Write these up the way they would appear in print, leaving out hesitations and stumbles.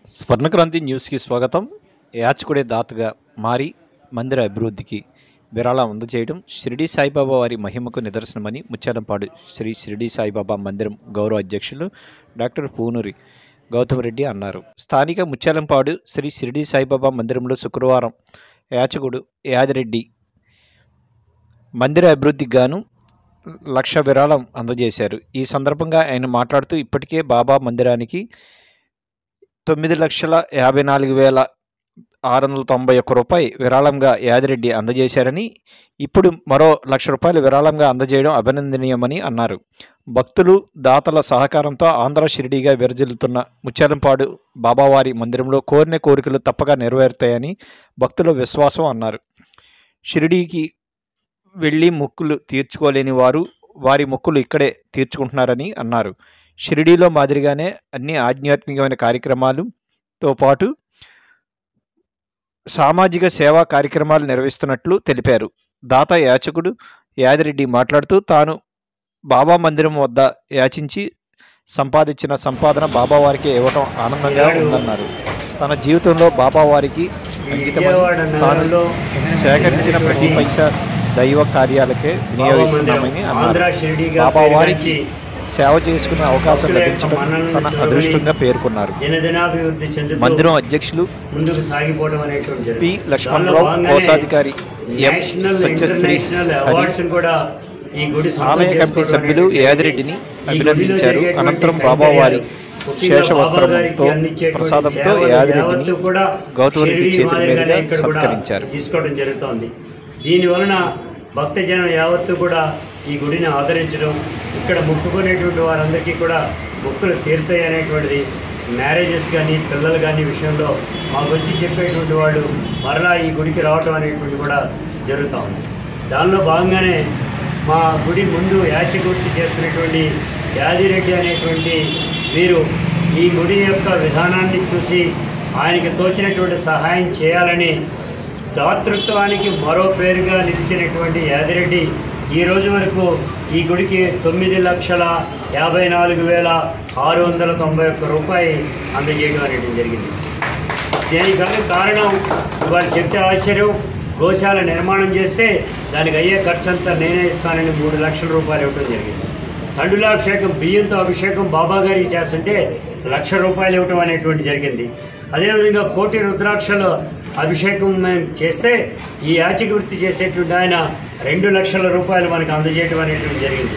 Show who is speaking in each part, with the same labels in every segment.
Speaker 1: స్వర్ణక్రాంతి న్యూస్కి స్వాగతం. యాచకుడే దాతగా మారి మందిర అభివృద్ధికి విరాళం అందజేయడం షిరిడి సాయిబాబా వారి మహిమకు నిదర్శనమని ముత్యాలంపాడు శ్రీ షిరిడి సాయిబాబా మందిరం గౌరవ అధ్యక్షులు డాక్టర్ పూనూరి గౌతమరెడ్డి అన్నారు. స్థానిక ముత్యాలంపాడు శ్రీ షిరిడి సాయిబాబా మందిరంలో శుక్రవారం యాచకుడు యాదిరెడ్డి మందిర అభివృద్ధికి గాను 1,00,000 విరాళం అందజేశారు. ఈ సందర్భంగా ఆయన మాట్లాడుతూ ఇప్పటికే బాబా మందిరానికి 9,54,691 రూపాయలు విరాళంగా యాదిరెడ్డి అందజేశారని, ఇప్పుడు మరో 1,00,000 రూపాయలు విరాళంగా అందజేయడం అభినందనీయమని అన్నారు. భక్తులు దాతల సహకారంతో ఆంధ్ర షిరిడీగా విరజిల్లుతున్న ముత్యాలంపాడు బాబావారి మందిరంలో కోరిన కోరికలు తప్పక నెరవేరుతాయని భక్తుల విశ్వాసం అన్నారు. షిరిడీకి వెళ్ళి మొక్కులు తీర్చుకోలేని వారు వారి మొక్కులు ఇక్కడే తీర్చుకుంటున్నారని అన్నారు. షిరిడీలో మాదిరిగానే అన్ని ఆధ్యాత్మికమైన కార్యక్రమాలతో పాటు సామాజిక సేవా కార్యక్రమాలు నిర్వహిస్తున్నట్లు తెలిపారు. దాత యాచకుడు యాదిరెడ్డి మాట్లాడుతూ తాను బాబా మందిరం వద్ద యాచించి సంపాదించిన సంపాదన బాబావారికి ఇవ్వటం ఆనందంగా ఉందన్నారు. తన జీవితంలో బాబావారికి అంకితమని తాను సేకరించిన ప్రతి పైసా దైవ కార్యాలకే వినియోగిస్తున్నామని అన్నారు. బాబావారికి సేవ చేసుకునే అవకాశం లభించడం తన అదృష్టంగా పేర్కొన్నారు. మందిరం అధ్యక్షులు పి లక్ష్మణరావు, కోశాధికారి ఎం సత్యశ్రీ హరి, ఆలయ కమిటీ సభ్యులు యాదిరెడ్డిని అభినందించారు. అనంతరం బాబావారి శేషవస్త్రంతో ప్రసాదంతో యాదిరెడ్డిని గౌతమరెడ్డి చేతుల మీదుగా సత్కరించారు.
Speaker 2: దీనివలన భక్తజనం యావత్తు కూడా ఈ గుడిని ఆదరించడం, ఇక్కడ మొక్కుకునేటువంటి వారందరికీ కూడా మొక్కులు తీరుతాయి అనేటువంటిది, మ్యారేజెస్ కానీ పిల్లలు కానీ విషయంలో మాకు వచ్చి చెప్పేటువంటి వాళ్ళు మరలా ఈ గుడికి రావటం అనేటువంటి కూడా జరుగుతూ ఉంది. దానిలో భాగంగానే మా గుడి ముందు యాచకుర్తి చేస్తున్నటువంటి యాదిరెడ్డి అనేటువంటి వీరు ఈ గుడి యొక్క విధానాన్ని చూసి ఆయనకి తోచినటువంటి సహాయం చేయాలని దాతృత్వానికి మరో పేరుగా నిలిచినటువంటి యాదిరెడ్డి ఈ రోజు వరకు ఈ గుడికి 9,54,691 రూపాయలు అందజేయడం అనేది జరిగింది. దీనికి కారణం వాళ్ళు చెప్తే ఆశ్చర్యం, గోశాల నిర్మాణం చేస్తే దానికి అయ్యే ఖర్చంతా నేనే ఇస్తానని 3 లక్షల రూపాయలు ఇవ్వడం జరిగింది. తండులాభిషేకం బియ్యంతో అభిషేకం బాబా గారికి చేస్తుంటే 1,00,000 రూపాయలు ఇవ్వటం అనేటువంటి జరిగింది. అదేవిధంగా 1,00,000 రుద్రాక్షల అభిషేకం మేము చేస్తే ఈ యాచకవృత్తి చేసేటువంటి ఆయన 2,00,000 రూపాయలు మనకు అందజేయటం అనేటువంటి జరిగింది.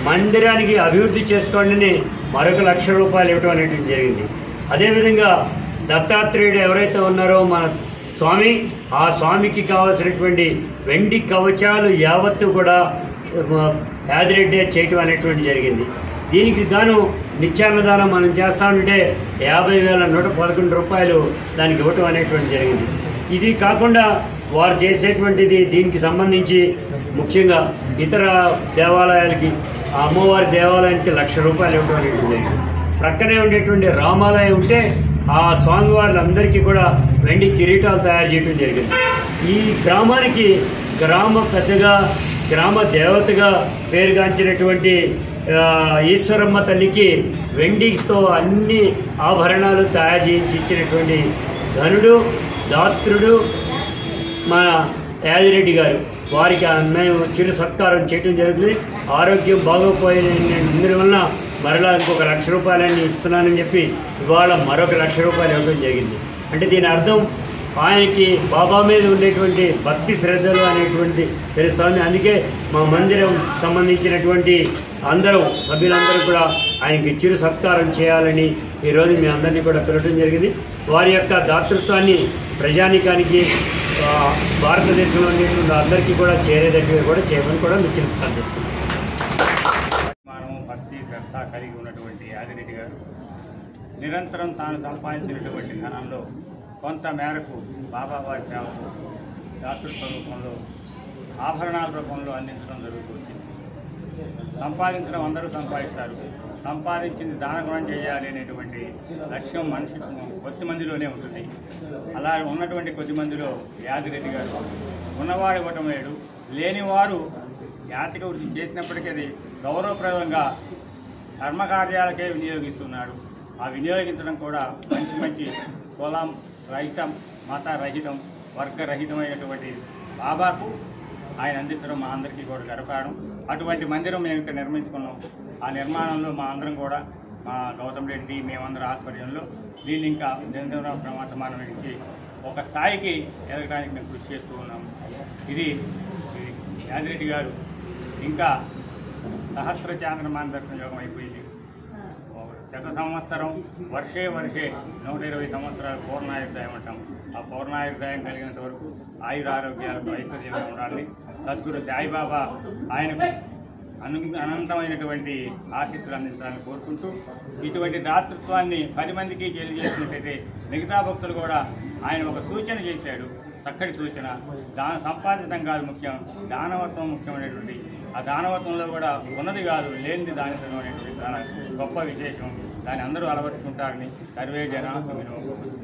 Speaker 2: మందిరానికి అభివృద్ధి చేసుకోండి మరొక 1,00,000 రూపాయలు ఇవ్వటం అనేటువంటి జరిగింది. అదేవిధంగా దత్తాత్రేయుడు ఎవరైతే ఉన్నారో మన స్వామి, ఆ స్వామికి కావాల్సినటువంటి వెండి కవచాలు యావత్తు కూడా యాదిరెడ్డి చేయటం అనేటువంటి జరిగింది. దీనికి గాను నిత్యాన్నదానం మనం చేస్తామంటే 50,111 రూపాయలు దానికి ఇవ్వటం అనేటువంటి జరిగింది. ఇది కాకుండా వారు చేసేటువంటిది దీనికి సంబంధించి ముఖ్యంగా ఇతర దేవాలయాలకి, ఆ అమ్మవారి దేవాలయానికి 1,00,000 రూపాయలు ఇవ్వటం అనేటువంటి జరిగింది. ప్రక్కనే ఉండేటువంటి రామాలయం ఉంటే ఆ స్వామివారులందరికీ కూడా వెండి కిరీటాలు తయారు చేయడం జరిగింది. ఈ గ్రామానికి గ్రామ పెద్దగా, గ్రామ దేవతగా పేరుగాంచినటువంటి ఈశ్వరమ్మ తల్లికి వెండితో అన్ని ఆభరణాలు తయారు చేయించి ఇచ్చినటువంటి ధనుడు, దాత్రుడు మన యాదిరెడ్డి గారు. వారికి మేము చిరు సత్కారం చేయడం జరుగుతుంది. ఆరోగ్యం బాగోపోయినందు వలన మరలా ఇంకొక 1,00,000 రూపాయలని ఇస్తున్నానని చెప్పి ఇవాళ మరొక 1,00,000 రూపాయలు ఇవ్వడం జరిగింది. అంటే దీని అర్థం ఆయనకి బాబా మీద ఉండేటువంటి భక్తి శ్రద్ధలు అనేటువంటి తెలుస్తుంది. అందుకే మా మందిరం సంబంధించినటువంటి అందరూ సభ్యులందరూ కూడా ఆయనకి చిరు సత్కారం చేయాలని ఈరోజు మీ అందరినీ కూడా పిలవడం జరిగింది. వారి యొక్క దాతృత్వాన్ని ప్రజానీకానికి, భారతదేశంలో ఉండేటువంటి అందరికీ కూడా చేరేటట్టుగా కూడా చేయమని కూడా మీకు ప్రార్థిస్తున్నాను.
Speaker 3: మనము భక్తి శ్రద్ధ కలిగి ఉన్నటువంటి యాదిరెడ్డి గారు నిరంతరం తాను సంపాదించినటువంటి ధనంలో కొంత మేరకు బాబావారి సేవకు దాతృత్వ రూపంలో, ఆభరణాల రూపంలో అందించడం జరుగుతుంది. సంపాదించడం అందరూ సంపాదిస్తారు, సంపాదించింది దానగుణం చేయాలి అనేటువంటి లక్ష్యం మనిషి కొద్ది మందిలోనే ఉంటుంది. అలా ఉన్నటువంటి కొద్ది మందిలో యాదిరెడ్డి గారు ఉన్నవాడు ఇవ్వటం లేడు, లేనివారు యాచక వృత్తి చేసినప్పటికీ అది గౌరవప్రదంగా కర్మకార్యాలకే వినియోగిస్తున్నాడు. ఆ వినియోగించడం కూడా మంచి మంచి కులం రహితం, మత రహితం, వర్గరహితమైనటువంటి బాబాకు ఆయన అందించడం మా అందరికీ కూడా గర్వకారణం. అటువంటి మందిరం మేము ఇక్కడ నిర్మించుకున్నాం. ఆ నిర్మాణంలో మా అందరం కూడా, మా గౌతమ్ రెడ్డి, మేమందరం ఆధ్వర్యంలో దీన్ని ఇంకా నిరంతరం ప్రమాణం ఇచ్చి ఒక స్థాయికి ఎదగడానికి మేము కృషి చేస్తూ ఉన్నాము. ఇది యాదిరెడ్డి గారు ఇంకా సహస్ర చాంద్రమాన దర్శన యోగం అయిపోయింది. శత సంవత్సరం వర్షే 120 సంవత్సరాలు పూర్ణాయుర్దాయం అంటాం. ఆ పూర్ణాయుర్దాయం కలిగినంత వరకు ఆయురారోగ్యాలతో ఐశ్వర్యంగా ఉండాలని సద్గురు సాయిబాబా ఆయనకు అనంతమైనటువంటి ఆశీస్సులు అందించాలని కోరుకుంటూ, ఇటువంటి దాతృత్వాన్ని 10 మందికి తెలియజేసినట్లయితే మిగతా భక్తులు కూడా ఆయన ఒక సూచన చేశాడు, చక్కటి సూచన. సంపాదితం కాదు ముఖ్యం, దానవత్వం ముఖ్యమైనటువంటి. ఆ దానవత్వంలో కూడా ఉన్నది కాదు, లేనిది దానితనం అనేటువంటి చాలా గొప్ప విశేషం. దాన్ని అందరూ అలవర్చుకుంటారని సర్వే జన సుఖినో భవంతు.